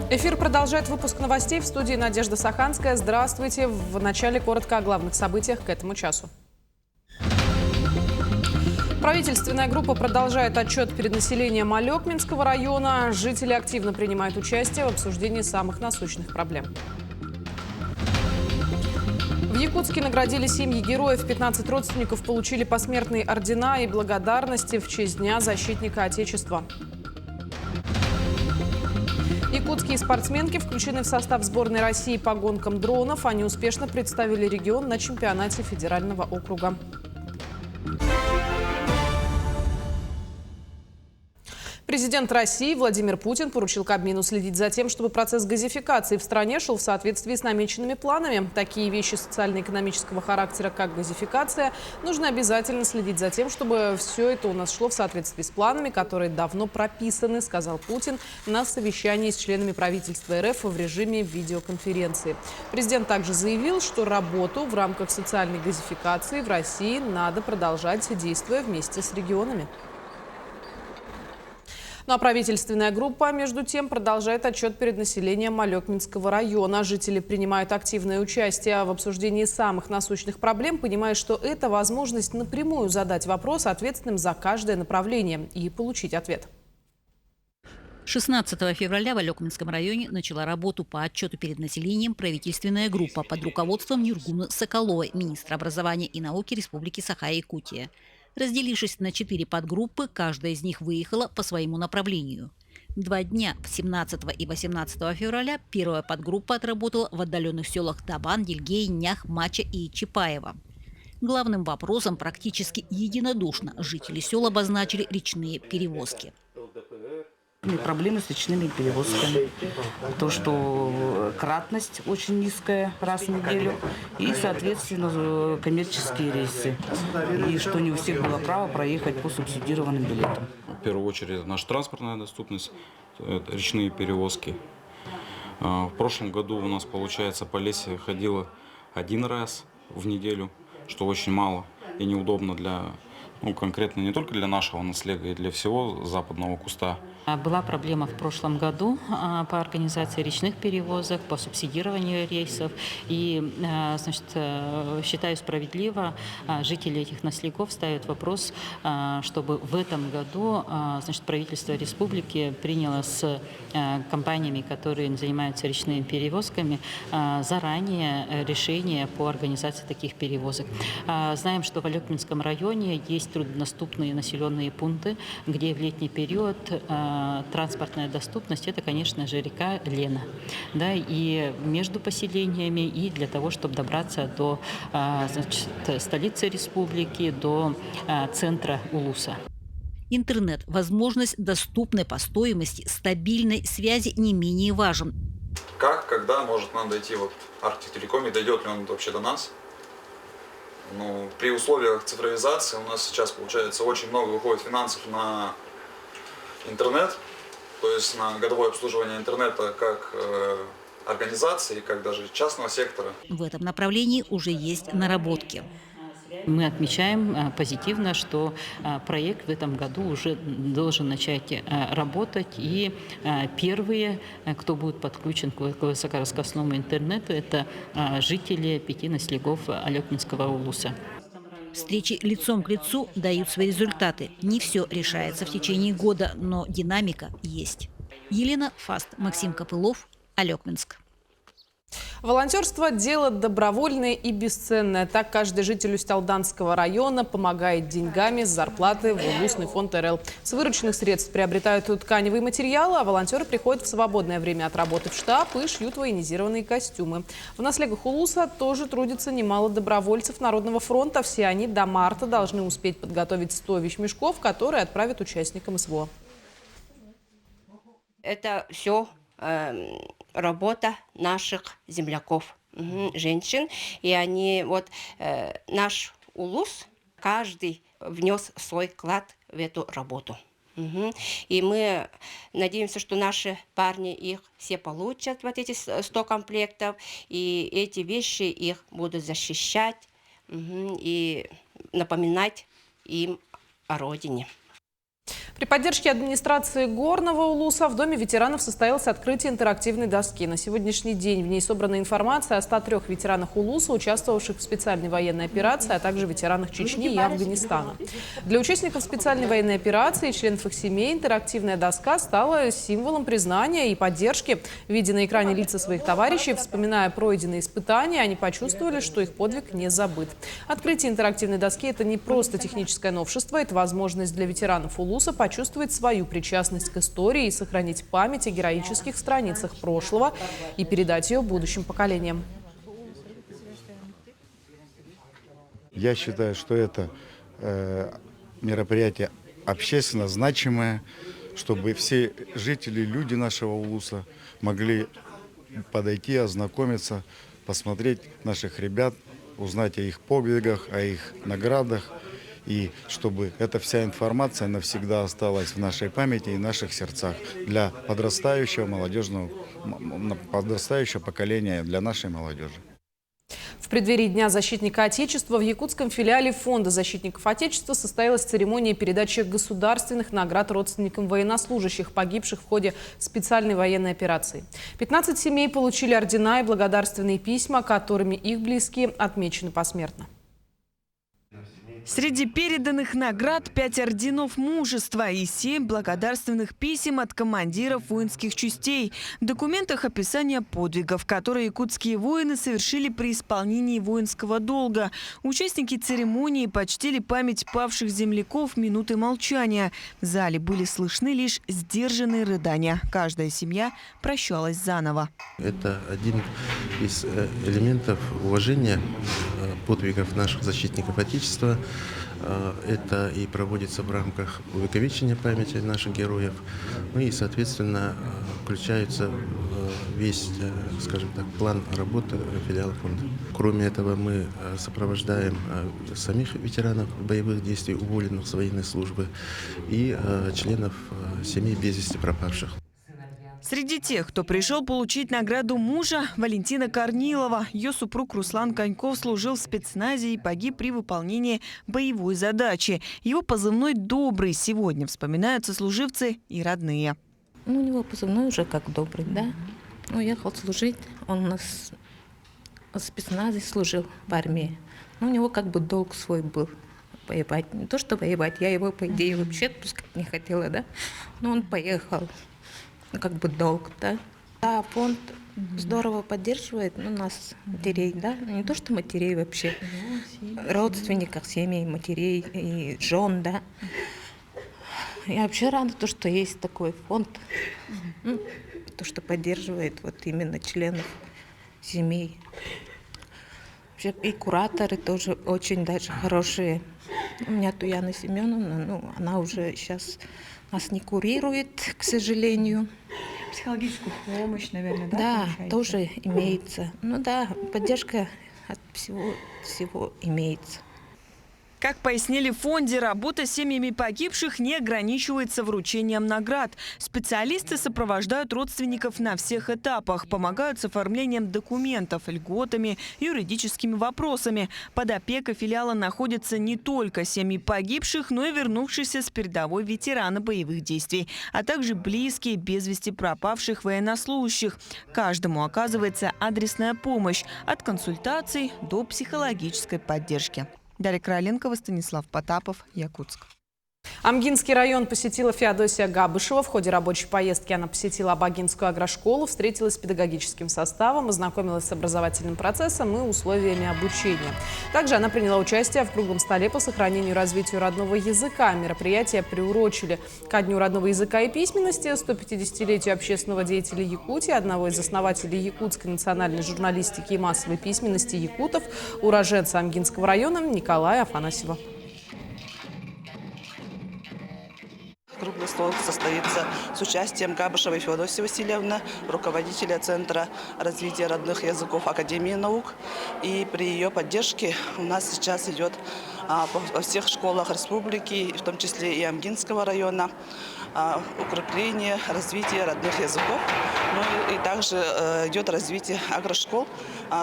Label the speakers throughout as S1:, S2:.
S1: Эфир продолжает выпуск новостей. В студии Надежда Саханская. Здравствуйте. В начале коротко о главных событиях к этому часу. Правительственная группа продолжает отчет перед населением Алекминского района. Жители активно принимают участие в обсуждении самых насущных проблем. В Якутске наградили семьи героев. 15 родственников получили посмертные ордена и благодарности в честь Дня защитника Отечества. Якутские спортсменки включены в состав сборной России по гонкам дронов. Они успешно представили регион на чемпионате федерального округа. Президент России Владимир Путин поручил Кабмину следить за тем, чтобы процесс газификации в стране шел в соответствии с намеченными планами. Такие вещи социально-экономического характера, как газификация, нужно обязательно следить за тем, чтобы все это у нас шло в соответствии с планами, которые давно прописаны, сказал Путин на совещании с членами правительства РФ в режиме видеоконференции. Президент также заявил, что работу в рамках социальной газификации в России надо продолжать, действуя вместе с регионами. Ну а правительственная группа, между тем, продолжает отчет перед населением Алекминского района. Жители принимают активное участие в обсуждении самых насущных проблем, понимая, что это возможность напрямую задать вопрос ответственным за каждое направление и получить ответ.
S2: 16 февраля в Алекминском районе начала работу по отчету перед населением правительственная группа под руководством Нургуны Соколовой, министра образования и науки Республики Саха-Якутия. Разделившись на 4 подгруппы, каждая из них выехала по своему направлению. 2 дня, 17 и 18 февраля, первая подгруппа отработала в отдаленных селах Табан, Дильгей, Нях, Мача и Чапаево. Главным вопросом практически единодушно жители сел обозначили речные перевозки.
S3: Проблемы с речными перевозками. То, что кратность очень низкая раз в неделю и, соответственно, коммерческие рейсы. И что не у всех было право проехать по субсидированным билетам.
S4: В первую очередь наша транспортная доступность, речные перевозки. В прошлом году у нас, получается, по лесе ходило 1 раз в неделю, что очень мало и неудобно для, конкретно не только для нашего наследия, и для всего западного куста.
S5: Была проблема в прошлом году по организации речных перевозок, по субсидированию рейсов. И, считаю справедливо, жители этих наследков ставят вопрос, чтобы в этом году, правительство республики приняло с компаниями, которые занимаются речными перевозками, заранее решение по организации таких перевозок. Знаем, что в Алекминском районе есть труднодоступные населенные пункты, где в летний период транспортная доступность – это, конечно же, река Лена. Да, и между поселениями, и для того, чтобы добраться до столицы республики, до центра Улуса.
S2: Интернет – возможность доступной по стоимости, стабильной связи не менее важен.
S4: Как, когда может нам дойти Арктик Телеком и дойдет ли он вообще до нас? При условиях цифровизации у нас сейчас, получается, очень много выходит финансов на интернет, то есть на годовое обслуживание интернета как организации, как даже частного сектора.
S2: В этом направлении уже есть наработки.
S5: Мы отмечаем позитивно, что проект в этом году уже должен начать работать. И первые, кто будет подключен к высокоскоростному интернету, это жители 5 наследков Алекминского улуса.
S2: Встречи лицом к лицу дают свои результаты. Не все решается в течение года, но динамика есть. Елена Фаст, Максим Копылов, Алекминск.
S1: Волонтерство – дело добровольное и бесценное. Так каждый житель Устьялданского района помогает деньгами с зарплаты в Улусный фонд РЛ. С вырученных средств приобретают тканевые материалы, а волонтеры приходят в свободное время от работы в штаб и шьют военизированные костюмы. В наследках Улуса тоже трудится немало добровольцев Народного фронта. Все они до марта должны успеть подготовить 100 вещмешков, которые отправят участникам СВО.
S6: Это все работа наших земляков, женщин. И они, наш улус, каждый внес свой вклад в эту работу. И мы надеемся, что наши парни их все получат, эти 100 комплектов, и эти вещи их будут защищать и напоминать им о родине.
S1: При поддержке администрации Горного Улуса в Доме ветеранов состоялось открытие интерактивной доски. На сегодняшний день в ней собрана информация о 103 ветеранах Улуса, участвовавших в специальной военной операции, а также ветеранах Чечни и Афганистана. Для участников специальной военной операции и членов их семей интерактивная доска стала символом признания и поддержки. Видя на экране лица своих товарищей, вспоминая пройденные испытания, они почувствовали, что их подвиг не забыт. Открытие интерактивной доски – это не просто техническое новшество, это возможность для ветеранов Улуса почувствовать свою причастность к истории и сохранить память о героических страницах прошлого и передать ее будущим поколениям.
S7: Я считаю, что это мероприятие общественно значимое, чтобы все жители, люди нашего Улуса могли подойти, ознакомиться, посмотреть наших ребят, узнать о их подвигах, о их наградах. И чтобы эта вся информация навсегда осталась в нашей памяти и в наших сердцах для подрастающего поколения, для нашей молодежи.
S1: В преддверии Дня защитника Отечества в якутском филиале Фонда защитников Отечества состоялась церемония передачи государственных наград родственникам военнослужащих, погибших в ходе специальной военной операции. 15 семей получили ордена и благодарственные письма, которыми их близкие отмечены посмертно.
S8: Среди переданных наград 5 орденов мужества и 7 благодарственных писем от командиров воинских частей. В документах описание подвигов, которые якутские воины совершили при исполнении воинского долга. Участники церемонии почтили память павших земляков минуты молчания. В зале были слышны лишь сдержанные рыдания. Каждая семья прощалась заново.
S9: Это один из элементов уважения подвигов наших защитников Отечества. Это и проводится в рамках увековечения памяти наших героев. Ну и, соответственно, включается весь, скажем так, план работы филиала фонда. Кроме этого, мы сопровождаем самих ветеранов боевых действий, уволенных с военной службы, и членов семей без вести пропавших.
S8: Среди тех, кто пришел получить награду мужа, Валентина Корнилова. Ее супруг Руслан Коньков служил в спецназе и погиб при выполнении боевой задачи. Его позывной «Добрый» сегодня вспоминают сослуживцы и родные.
S10: Ну, у него позывной уже как «Добрый», да. Уехал служить, он у нас в спецназе служил в армии. Но у него как бы долг свой был воевать. Не то, что воевать, я его, по идее, вообще отпускать не хотела, да. Но он поехал. Как бы долг, да. Да, фонд здорово поддерживает нас, матерей, да. Не то, что матерей вообще, родственников, семей, матерей и жен, да. Я вообще рада, то, что есть такой фонд, то, что поддерживает вот именно членов семей. Вообще и кураторы тоже очень даже хорошие. У меня Туяна Семеновна, она уже сейчас нас не курирует, к сожалению.
S11: Психологическую помощь, наверное, да?
S10: Да,
S11: получаете?
S10: тоже имеется. Ну да, поддержка от всего имеется.
S8: Как пояснили в фонде, работа с семьями погибших не ограничивается вручением наград. Специалисты сопровождают родственников на всех этапах, помогают с оформлением документов, льготами, юридическими вопросами. Под опекой филиала находятся не только семьи погибших, но и вернувшиеся с передовой ветераны боевых действий, а также близкие без вести пропавших военнослужащих. Каждому оказывается адресная помощь от консультаций до психологической поддержки. Дарья Короленкова, Станислав Потапов, Якутск.
S1: Амгинский район посетила Феодосия Габышева. В ходе рабочей поездки она посетила Абагинскую агрошколу, встретилась с педагогическим составом, ознакомилась с образовательным процессом и условиями обучения. Также она приняла участие в круглом столе по сохранению и развитию родного языка. Мероприятие приурочили ко Дню родного языка и письменности, 150-летию общественного деятеля Якутии, одного из основателей якутской национальной журналистики и массовой письменности якутов, уроженца Амгинского района Николая Афанасьева.
S12: Круглый стол состоится с участием Габышевой Феодосии Васильевны, руководителя Центра развития родных языков Академии наук. И при ее поддержке у нас сейчас идет во всех школах республики, в том числе и Амгинского района, укрепление, развитие родных языков. Ну и также идет развитие агрошкол,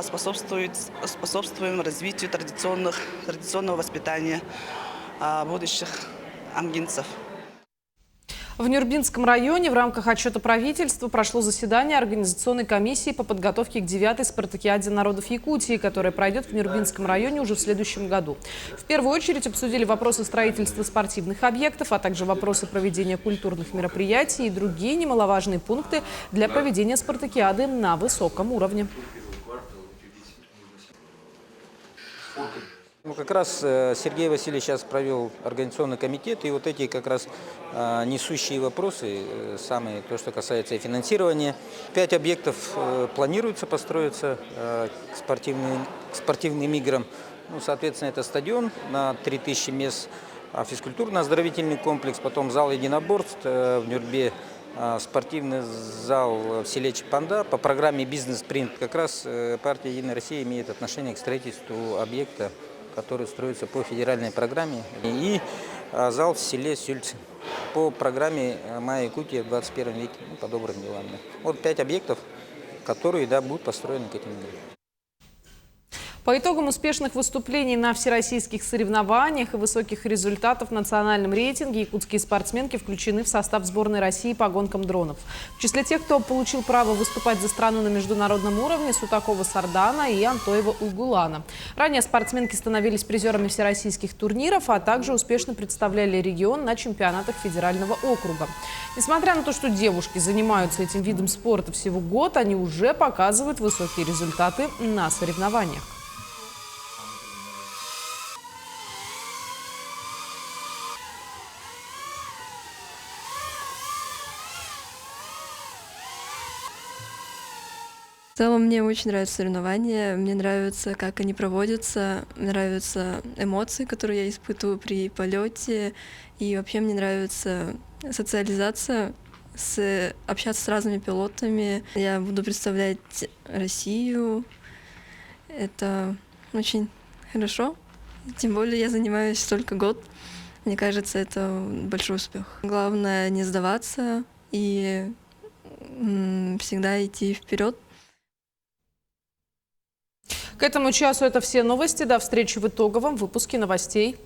S12: способствуем развитию традиционного воспитания будущих амгинцев.
S1: В Нюрбинском районе в рамках отчета правительства прошло заседание Организационной комиссии по подготовке к 9-й спартакиаде народов Якутии, которая пройдет в Нюрбинском районе уже в следующем году. В первую очередь обсудили вопросы строительства спортивных объектов, а также вопросы проведения культурных мероприятий и другие немаловажные пункты для проведения спартакиады на высоком уровне.
S13: Как раз Сергей Васильевич сейчас провел организационный комитет, и вот эти как раз несущие вопросы, самые, то, что касается финансирования. 5 объектов планируется построиться к спортивным играм. Ну, соответственно, это стадион на 3000 мест, физкультурно-оздоровительный комплекс, потом зал единоборств в Нюрбе, спортивный зал в селе Чапанда. По программе «Бизнес-принт» как раз партия «Единая Россия» имеет отношение к строительству объекта, который строится по федеральной программе, и зал в селе Сюльцы по программе «Моя Якутия в 21 веке», ну, по добрым делам. Вот 5 объектов, которые, да, будут построены к этим играм.
S1: По итогам успешных выступлений на всероссийских соревнованиях и высоких результатов в национальном рейтинге якутские спортсменки включены в состав сборной России по гонкам дронов. В числе тех, кто получил право выступать за страну на международном уровне, Сутакова Сардана и Антоева Уйгулана. Ранее спортсменки становились призерами всероссийских турниров, а также успешно представляли регион на чемпионатах федерального округа. Несмотря на то, что девушки занимаются этим видом спорта всего год, они уже показывают высокие результаты на соревнованиях.
S14: В целом мне очень нравятся соревнования, мне нравится, как они проводятся, мне нравятся эмоции, которые я испытываю при полете, и вообще мне нравится социализация, общаться с разными пилотами. Я буду представлять Россию, это очень хорошо, тем более я занимаюсь только год, мне кажется, это большой успех. Главное не сдаваться и всегда идти вперед.
S1: К этому часу это все новости. До встречи в итоговом выпуске новостей.